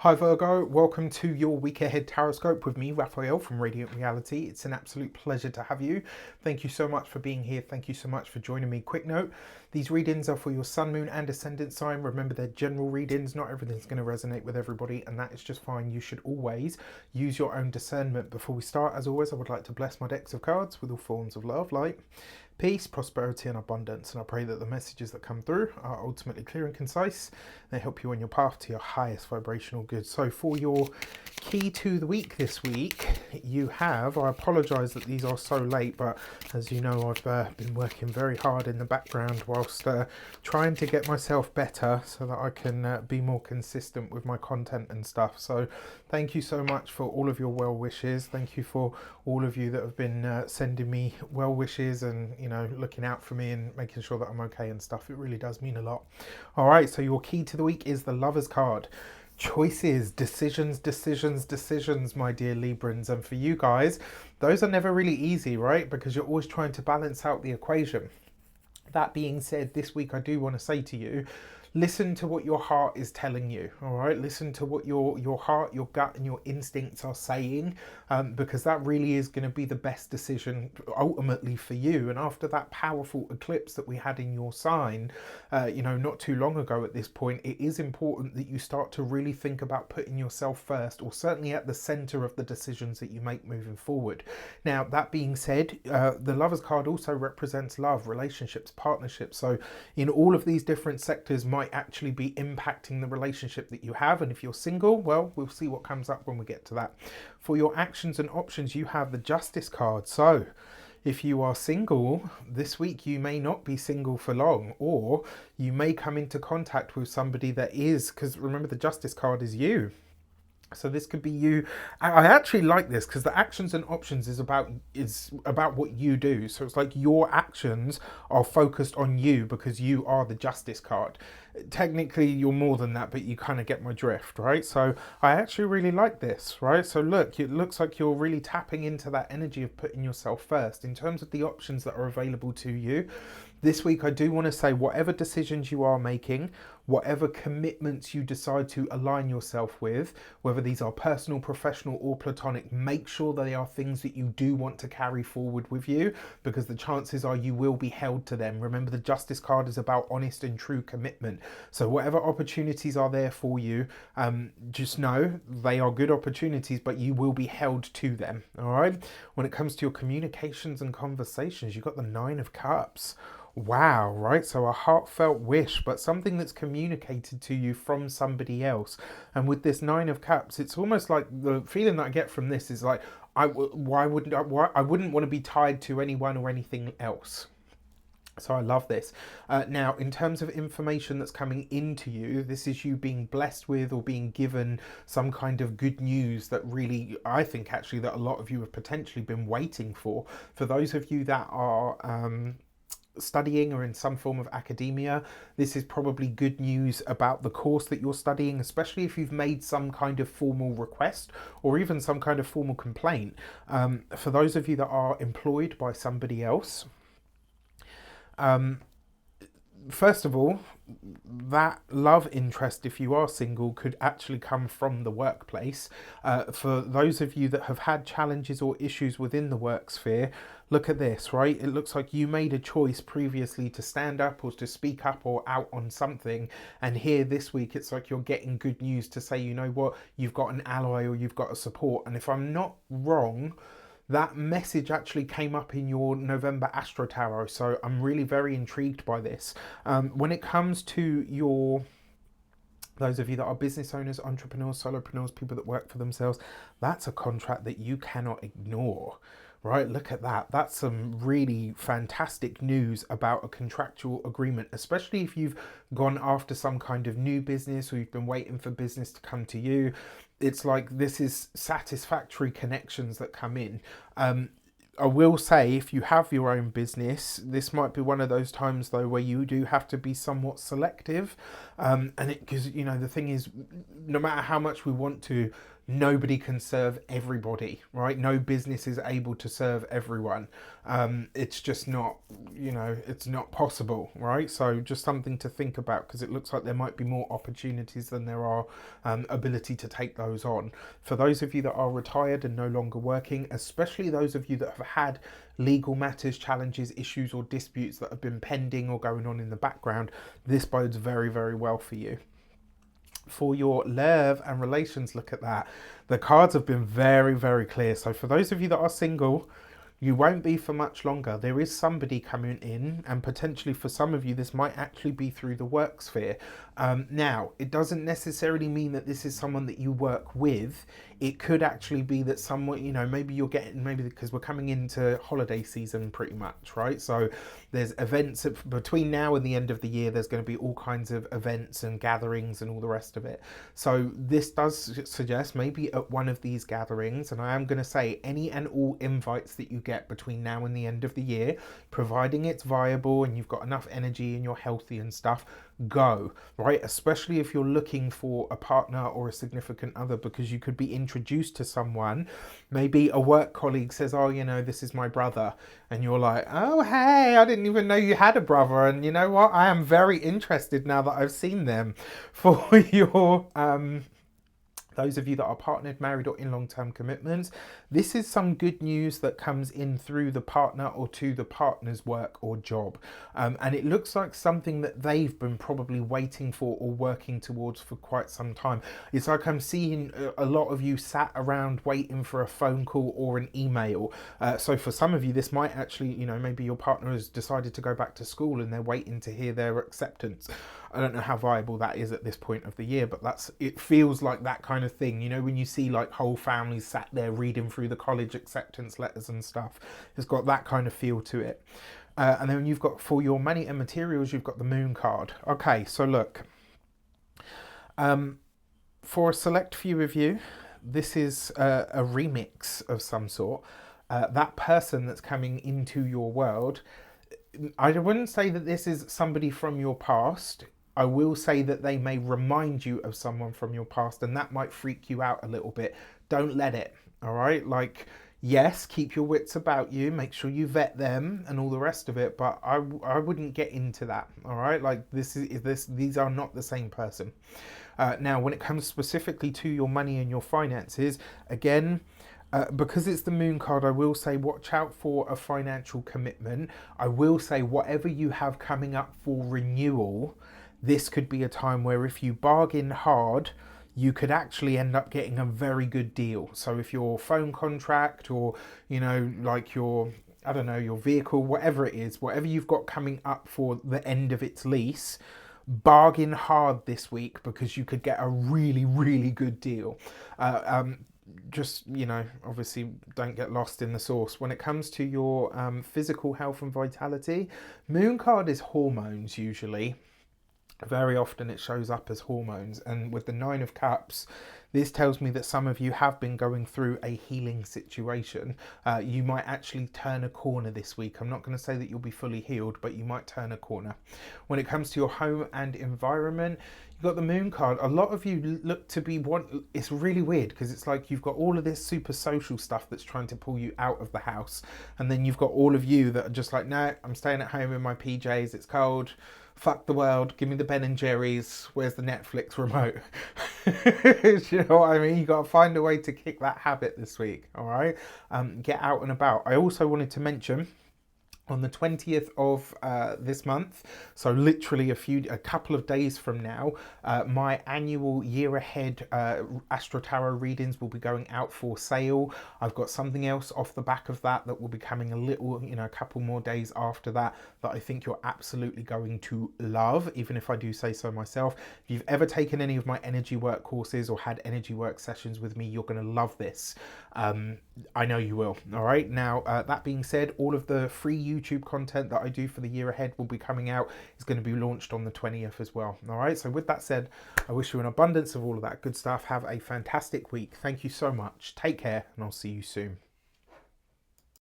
Hi Virgo, welcome to your week ahead Taroscope with me, Raphael from Radiant Reality. It's an absolute pleasure to have you. Thank you so much for being here. Thank you so much for joining me. Quick note, these readings are for your sun, moon and ascendant sign. Remember, they're general readings. Not everything's going to resonate with everybody, and that is just fine. You should always use your own discernment. Before we start, as always, I would like to bless my decks of cards with all forms of love, light, peace, prosperity and abundance, and I pray that the messages that come through are ultimately clear and concise. They help you on your path to your highest vibrational good. So for your key to the week this week, you have, I apologise that these are so late, but as you know, I've been working very hard in the background whilst trying to get myself better so that I can be more consistent with my content and stuff. So thank you so much for all of your well wishes. Thank you for all of you that have been sending me well wishes and, you know, looking out for me and making sure that I'm okay and stuff. It really does mean a lot. All right, so your key to the week is the Lovers card. Choices, decisions, decisions, decisions, my dear Librans. And for you guys, those are never really easy, right? Because you're always trying to balance out the equation. That being said, this week I do want to say to you, listen to what your heart is telling you. All right, listen to what your heart, your gut and your instincts are saying, because that really is going to be the best decision ultimately for you. And after that powerful eclipse that we had in your sign, you know, not too long ago at this point, it is important that you start to really think about putting yourself first, or certainly at the center of the decisions that you make moving forward. Now, that being said, the Lovers card also represents love, relationships, partnerships. So in all of these different sectors might actually be impacting the relationship that you have. And if you're single, well, we'll see what comes up when we get to that. For your actions and options, you have the Justice card. So if you are single this week, you may not be single for long, or you may come into contact with somebody that is, because remember the Justice card is you. So this could be you. I actually like this because the actions and options is about what you do. So it's like your actions are focused on you because you are the Justice card. Technically you're more than that, but you kind of get my drift, right? So I actually really like this, right? So look, it looks like you're really tapping into that energy of putting yourself first. In terms of the options that are available to you this week, I do want to say whatever decisions you are making, whatever commitments you decide to align yourself with, whether these are personal, professional or platonic, make sure they are things that you do want to carry forward with you, because the chances are you will be held to them. Remember, the Justice card is about honest and true commitment. So whatever opportunities are there for you, just know they are good opportunities, but you will be held to them. All right. When it comes to your communications and conversations, you've got the Nine of Cups. Wow, right? So a heartfelt wish, but something that's communicated to you from somebody else. And with this Nine of Cups, it's almost like the feeling that I get from this is like, I wouldn't want to be tied to anyone or anything else. So I love this. Now, in terms of information that's coming into you, this is you being blessed with or being given some kind of good news that really, I think actually that a lot of you have potentially been waiting for. For those of you that are studying or in some form of academia, this is probably good news about the course that you're studying, especially if you've made some kind of formal request or even some kind of formal complaint. For those of you that are employed by somebody else, first of all, that love interest, if you are single, could actually come from the workplace. For those of you that have had challenges or issues within the work sphere, look at this, right? It looks like you made a choice previously to stand up or to speak up or out on something. And here this week, it's like you're getting good news to say, you know what, you've got an ally or you've got a support. And if I'm not wrong, that message actually came up in your November Astro Tarot. So I'm really very intrigued by this. When it comes to those of you that are business owners, entrepreneurs, solopreneurs, people that work for themselves, that's a contract that you cannot ignore. Right, look at that. That's some really fantastic news about a contractual agreement, especially if you've gone after some kind of new business or you've been waiting for business to come to you. It's like this is satisfactory connections that come in. I will say, if you have your own business, this might be one of those times though where you do have to be somewhat selective, and because you know the thing is, no matter how much we want to nobody can serve everybody, right? No business is able to serve everyone. It's just not, it's not possible, right? So just something to think about, because it looks like there might be more opportunities than there are ability to take those on. For those of you that are retired and no longer working, especially those of you that have had legal matters, challenges, issues or disputes that have been pending or going on in the background, this bodes very, very well for you. For your love and relations, look at that. The cards have been very, very clear. So for those of you that are single, you won't be for much longer. There is somebody coming in, and potentially for some of you, this might actually be through the work sphere. Now, it doesn't necessarily mean that this is someone that you work with. It could actually be that someone, maybe you're getting, maybe because we're coming into holiday season pretty much, right? So there's events between now and the end of the year. There's going to be all kinds of events and gatherings and all the rest of it. So this does suggest maybe at one of these gatherings, and I am going to say any and all invites that you get between now and the end of the year, providing it's viable and you've got enough energy and you're healthy and stuff, go, right? Especially if you're looking for a partner or a significant other, because you could be introduced to someone. Maybe a work colleague says, oh, this is my brother, and you're like, oh, hey, I didn't even know you had a brother, and you know what, I am very interested now that I've seen them. For your those of you that are partnered, married or in long-term commitments, this is some good news that comes in through the partner or to the partner's work or job. And it looks like something that they've been probably waiting for or working towards for quite some time. It's like I'm seeing a lot of you sat around waiting for a phone call or an email. So for some of you, this might actually, maybe your partner has decided to go back to school and they're waiting to hear their acceptance. I don't know how viable that is at this point of the year, but it feels like that kind of thing. When you see like whole families sat there reading through the college acceptance letters and stuff, it's got that kind of feel to it. And then you've got, for your money and materials, you've got the moon card. Okay, so look, for a select few of you, this is a remix of some sort. That person that's coming into your world, I wouldn't say that this is somebody from your past. I will say that they may remind you of someone from your past, and that might freak you out a little bit. Don't let it, all right? Like, yes, keep your wits about you, make sure you vet them and all the rest of it, but I wouldn't get into that, all right? Like, these are not the same person. Now, when it comes specifically to your money and your finances, again, because it's the moon card, I will say watch out for a financial commitment. I will say whatever you have coming up for renewal, this could be a time where if you bargain hard, you could actually end up getting a very good deal. So if your phone contract or, like your, I don't know, your vehicle, whatever it is, whatever you've got coming up for the end of its lease, bargain hard this week because you could get a really, really good deal. Just, obviously don't get lost in the sauce. When it comes to your physical health and vitality, moon card is hormones usually. Very often it shows up as hormones, and with the 9 of Cups, this tells me that some of you have been going through a healing situation. You might actually turn a corner this week. I'm not going to say that you'll be fully healed, but you might turn a corner. When it comes to your home and environment, you've got the moon card. A lot of you look to be it's really weird because it's like you've got all of this super social stuff that's trying to pull you out of the house, and then you've got all of you that are just like, no, I'm staying at home in my PJs, it's cold, fuck the world, give me the Ben and Jerry's, where's the Netflix remote? You know what I mean? You got to find a way to kick that habit this week, all right? Get out and about. I also wanted to mention, on the 20th of this month, so literally a couple of days from now, my annual year ahead Astro Tarot readings will be going out for sale. I've got something else off the back of that will be coming a couple more days after that I think you're absolutely going to love, even if I do say so myself. If you've ever taken any of my energy work courses or had energy work sessions with me, you're going to love this. I know you will. All right. Now, that being said, all of the free YouTube content that I do for the year ahead will be coming out. It's going to be launched on the 20th as well. All right. So with that said, I wish you an abundance of all of that good stuff. Have a fantastic week. Thank you so much. Take care, and I'll see you soon.